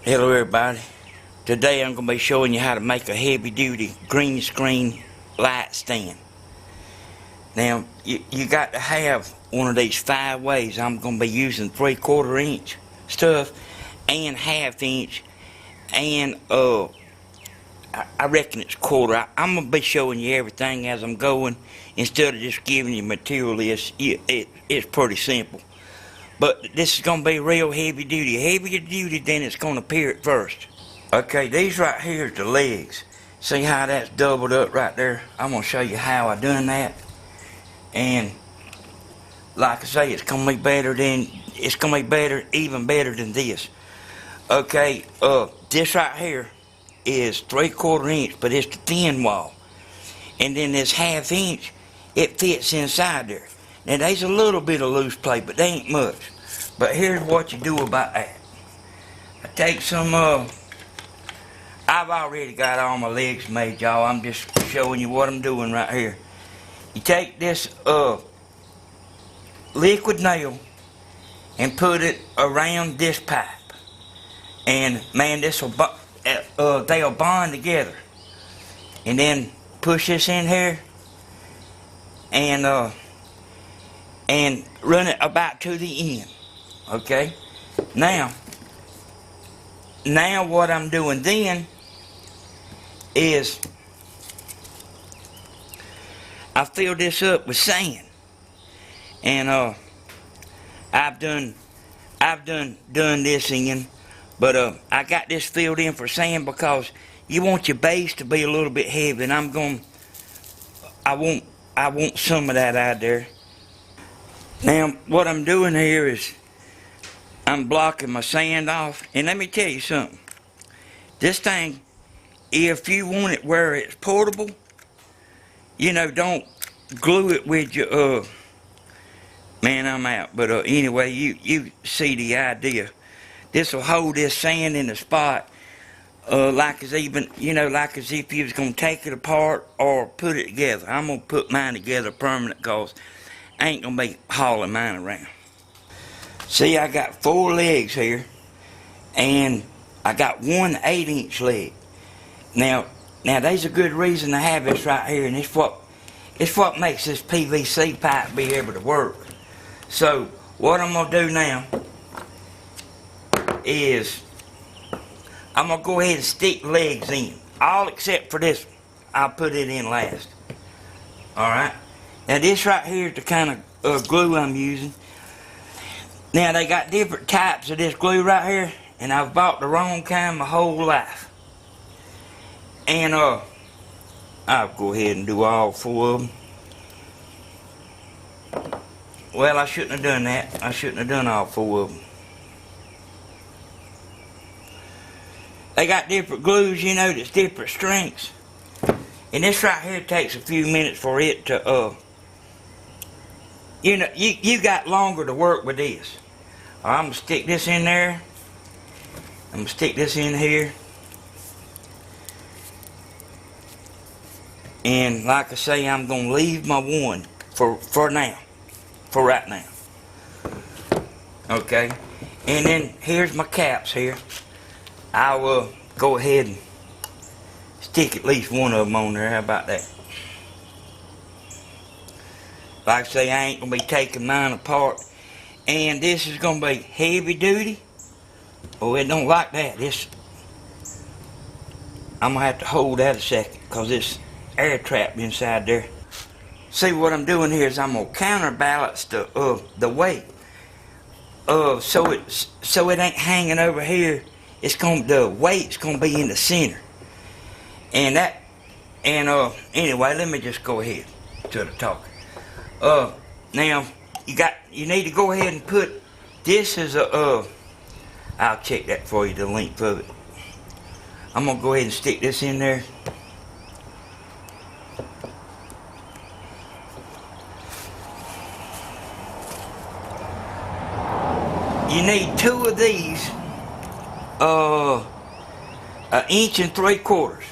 Hello everybody. Today I'm going to be showing you how to make a heavy duty green screen light stand. Now you got to have one of these 5 ways. I'm going to be using 3/4 inch stuff and 1/2 inch and I reckon it's 1/4. I'm going to be showing you everything as I'm going instead of just giving you material. It's pretty simple. But this is going to be real heavy duty. Heavier duty than it's going to appear at first. Okay, these right here is the legs. See how that's doubled up right there? I'm going to show you how I done that. And like I say, it's going to be even better than this. Okay, this right here is 3/4 inch, but it's the thin wall. And then this 1/2 inch, it fits inside there. Now there's a little bit of loose play, but they ain't much. But here's what you do about that. I take some, I've already got all my legs made, y'all. I'm just showing you what I'm doing right here. You take this liquid nail and put it around this pipe. And man, they'll bond together. And then push this in here and run it about to the end. Okay, now what I'm doing then is I fill this up with sand, and I've done this in, but I got this filled in for sand because you want your base to be a little bit heavy, and I want some of that out there. Now, what I'm doing here is I'm blocking my sand off. And let me tell you something. This thing, if you want it where it's portable, you know, don't glue it with your, man, I'm out. But anyway, you see the idea. This will hold this sand in the spot like as if you was going to take it apart or put it together. I'm going to put mine together permanent because I ain't going to be hauling mine around. See, I got 4 legs here, and I got 1 8-inch leg. Now there's a good reason to have this right here, and it's what makes this PVC pipe be able to work. So what I'm gonna do now is I'm gonna go ahead and stick legs in, all except for this one. I'll put it in last. All right. Now this right here is the kind of glue I'm using. Now they got different types of this glue right here, and I've bought the wrong kind my whole life. And I'll go ahead and do all 4 of them. Well, I shouldn't have done that. I shouldn't have done all 4 of them. They got different glues, you know, that's different strengths. And this right here takes a few minutes for it to you know, you got longer to work with this. I'm going to stick this in there. I'm going to stick this in here. And like I say, I'm going to leave my 1 for now. For right now. Okay. And then here's my caps here. I will go ahead and stick at least 1 of them on there. How about that? Like I say, I ain't going to be taking mine apart. And this is going to be heavy duty. Oh, it don't like that. I'm going to have to hold that a second because it's air trapped inside there. See, what I'm doing here is I'm going to counterbalance the weight. So it ain't hanging over here. The weight's going to be in the center. And anyway, let me just go ahead to the talking. Now you need to go ahead and put this as I'll check that for you, the length of it. I'm gonna go ahead and stick this in there. You need 2 of these, 1 inch and 3/4.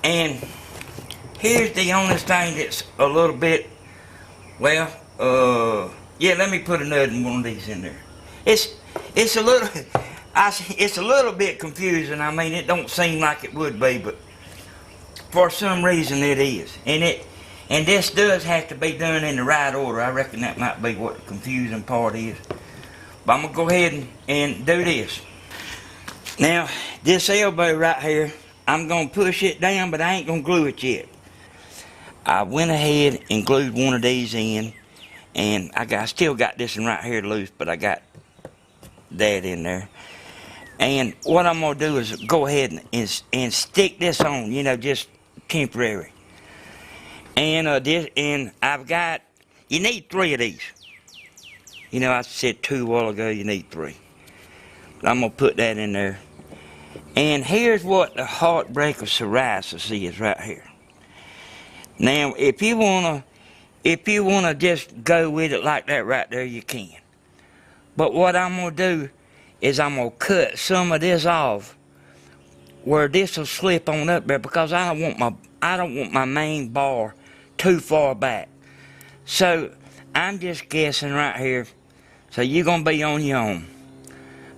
And here's the only thing that's a little bit, well, yeah, let me put another one of these in there. It's a little, It's a little bit confusing. I mean, it don't seem like it would be, but for some reason it is. And this does have to be done in the right order. I reckon that might be what the confusing part is. But I'm going to go ahead and do this. Now, this elbow right here, I'm going to push it down, but I ain't going to glue it yet. I went ahead and glued one of these in, and I still got this one right here loose, but I got that in there. And what I'm going to do is go ahead and stick this on, you know, just temporary. And I've got, you need 3 of these. You know, I said 2 a while ago, you need 3. But I'm going to put that in there. And here's what the heartbreak of psoriasis is right here. Now, if you wanna just go with it like that right there, you can. But what I'm gonna do is I'm gonna cut some of this off where this will slip on up there, because I don't want my main bar too far back. So I'm just guessing right here. So you're gonna be on your own.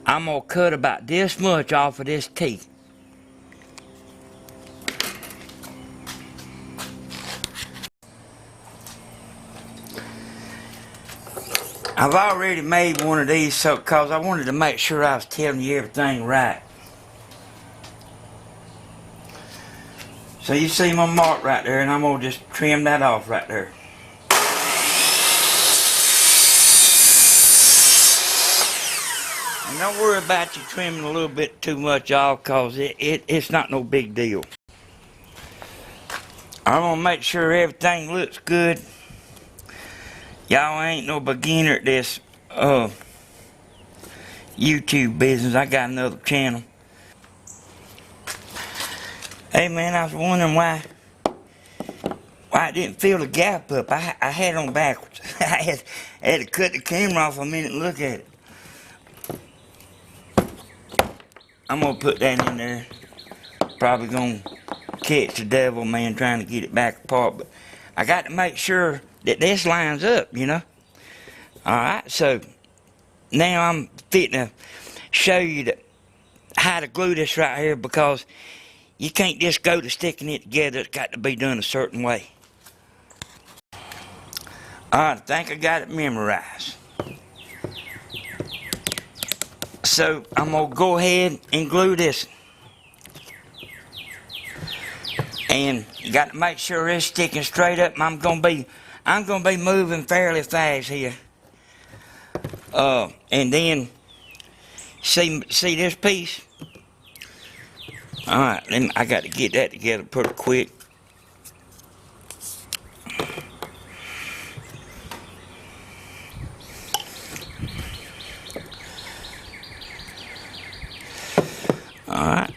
I'm gonna cut about this much off of this teeth. I've already made one of these because I wanted to make sure I was telling you everything right. So you see my mark right there, and I'm going to just trim that off right there. And don't worry about you trimming a little bit too much off, because it's not no big deal. I'm going to make sure everything looks good. Y'all ain't no beginner at this YouTube business. I got another channel. Hey man, I was wondering why I didn't fill the gap up. I had it on backwards. I had to cut the camera off a minute and look at it. I'm gonna put that in there. Probably gonna catch the devil, man, trying to get it back apart. But I got to make sure that this lines up, you know. Alright, so now I'm fitting to show you how to glue this right here, because you can't just go to sticking it together. It's got to be done a certain way. Alright, I think I got it memorized. So I'm going to go ahead and glue this. And you got to make sure it's sticking straight up. I'm gonna be moving fairly fast here. And then see this piece. All right, I got to get that together pretty quick. All right,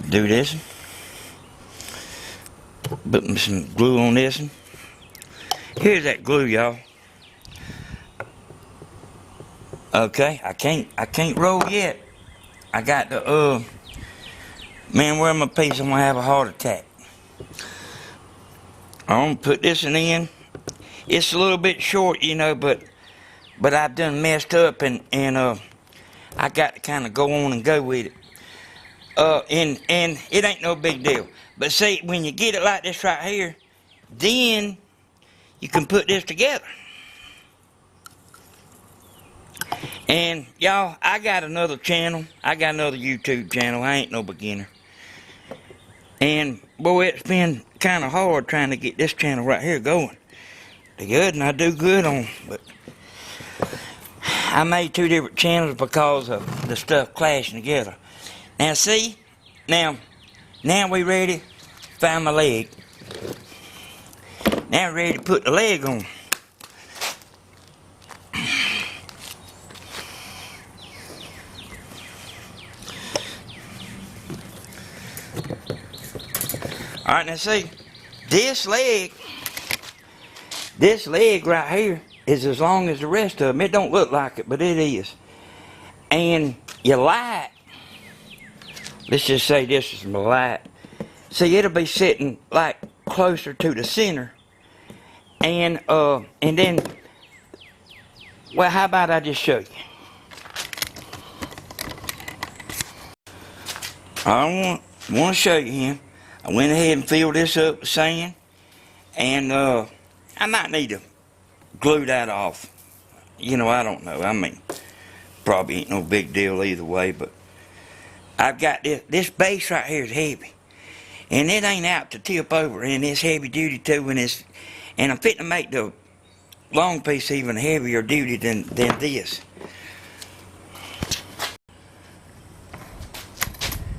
do this. Put some glue on this one. Here's that glue, y'all. Okay, I can't roll yet. I got the man, where my piece? I'm gonna have a heart attack. I'm gonna put this one in. It's a little bit short, you know, but I've done messed up, and I got to kind of go on and go with it. And it ain't no big deal. But see, when you get it like this right here, then you can put this together. And y'all, I got another channel. I got another YouTube channel. I ain't no beginner. And boy, it's been kind of hard trying to get this channel right here going. The good, and I do good on, but I made 2 different channels because of the stuff clashing together. Now see, now we ready. Find my leg. Now we're ready to put the leg on. Alright, now see, this leg right here is as long as the rest of them. It don't look like it, but it is. And your light, let's just say this is my light. See, it'll be sitting like closer to the center. And then, well, how about I just show you? want to show you him. I went ahead and filled this up with sand, and I might need to glue that off. You know, I don't know. I mean, probably ain't no big deal either way, but I've got this base right here is heavy, and it ain't out to tip over, and it's heavy duty too, and I'm fitting to make the long piece even heavier duty than this.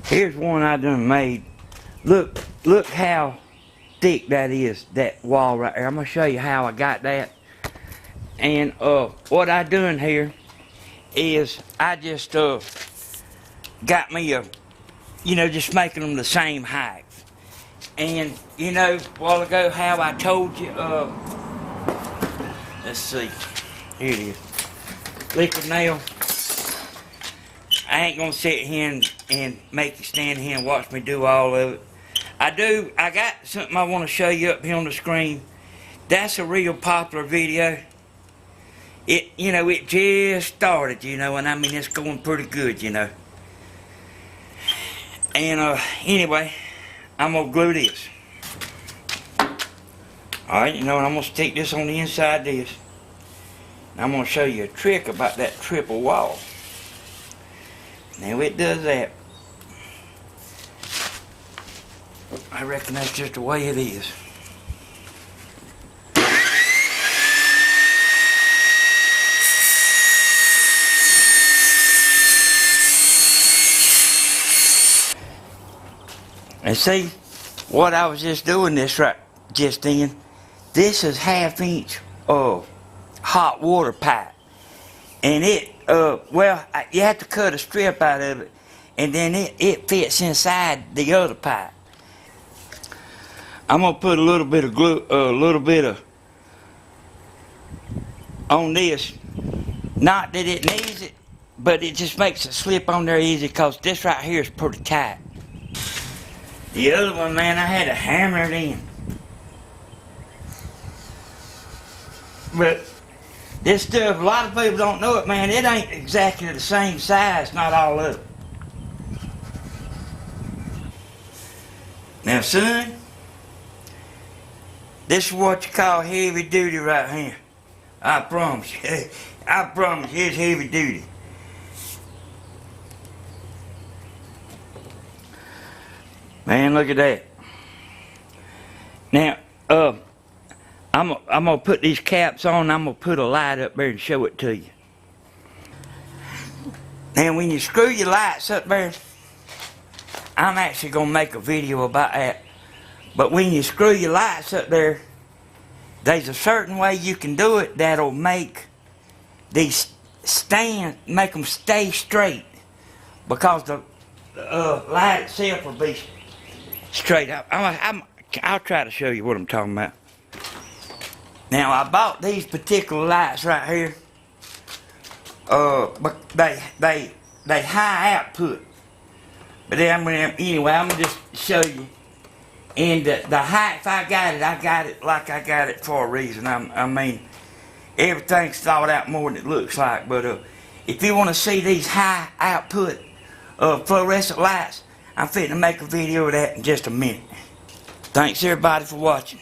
Here's one I done made. Look how thick that is, that wall right there. I'm gonna show you how I got that. And what I done here is I just got me a, you know, just making them the same height. And you know, a while ago how I told you, let's see, here it is, liquid nail. I ain't gonna sit here and make you stand here and watch me do all of it. I got something I want to show you up here on the screen. That's a real popular video. It just started, you know, and I mean, it's going pretty good, you know. And anyway, I'm gonna glue this. Alright, you know, and I'm gonna stick this on the inside of this. And I'm gonna show you a trick about that triple wall. Now it does that. I reckon that's just the way it is. And see, what I was just doing just then, this is 1/2 inch hot water pipe. And it, well, you have to cut a strip out of it, and then it fits inside the other pipe. I'm gonna put a little bit of glue, on this. Not that it needs it, but it just makes it slip on there easy, because this right here is pretty tight. The other one, man, I had to hammer it in. But this stuff, a lot of people don't know it, man. It ain't exactly the same size, not all of it. Now, son, this is what you call heavy duty right here. I promise you. I promise you, it's heavy duty. Man, look at that. Now, I'm gonna put these caps on. I'm gonna put a light up there and show it to you. Now, when you screw your lights up there, I'm actually gonna make a video about that. But when you screw your lights up there, there's a certain way you can do it that'll make these make them stay straight, because the light itself will be straight up. I'll try to show you what I'm talking about. Now, I bought these particular lights right here. But they high output. But then anyway, I'm gonna just show you. And the height, I got it like I got it for a reason. I mean, everything's thought out more than it looks like. But if you want to see these high output fluorescent lights, I'm fitting to make a video of that in just a minute. Thanks everybody for watching.